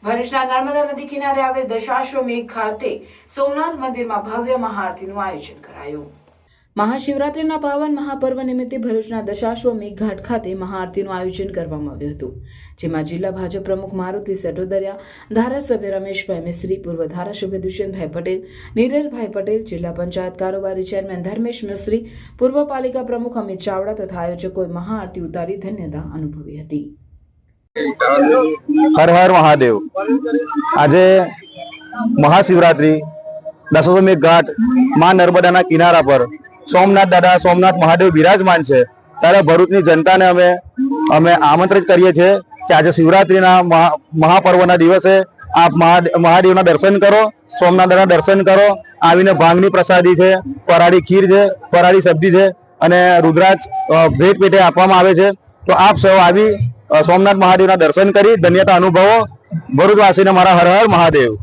ભરૂચના નર્મદા નદી કિનારે આવેલ દશાશ્વમેઘ ખાતે સોમનાથ મંદિરમાં ભવ્ય મહાઆરતીનું આયોજન કરાયું। મહાશિવરાત્રિના પાવન મહાપર્વ નિમિત્તે ભરૂચના દશાશ્વમેઘ ઘાટ ખાતે મહાઆરતીનું આયોજન કરવામાં આવ્યું હતું, જેમાં જિલ્લા ભાજપ પ્રમુખ મારુતિ સેટોદરિયા, ધારાસભ્ય રમેશભાઈ મિસ્ત્રી, પૂર્વ ધારાસભ્ય દુષ્યંતભાઈ પટેલ, નીરલભાઈ પટેલ, જિલ્લા પંચાયત કારોબારી ચેરમેન ધર્મેશ મિસ્ત્રી, પૂર્વ પાલિકા પ્રમુખ અમિત ચાવડા તથા આયોજકોએ મહાઆરતી ઉતારી ધન્યતા અનુભવી હતી। हर हर महादेव। आज महाशिवरात्रि दशाश्वमेघ घाट मां नर्मदाना किनारा पर सोमनाथ दादा सोमनाथ महादेव विराजमान है। त्यारे भरूचनी जनताने अमे आमंत्रित करीए छे कि आज शिवरात्रिना महापर्वना दिवसे आप महादेवना दर्शन करो, सोमनाथ दादा दर्शन करो। आवीने भांगनी प्रसादी है, फराળી खीर है, फराળી सब्जी है अने रुद्राक्ष भेट पेटे आपवामां आवे छे। तो आप सौ आवी सोमनाथ महादेव दर्शन करी धन्यता अनुभवो। भरूचवासीने मारा हर हर महादेव।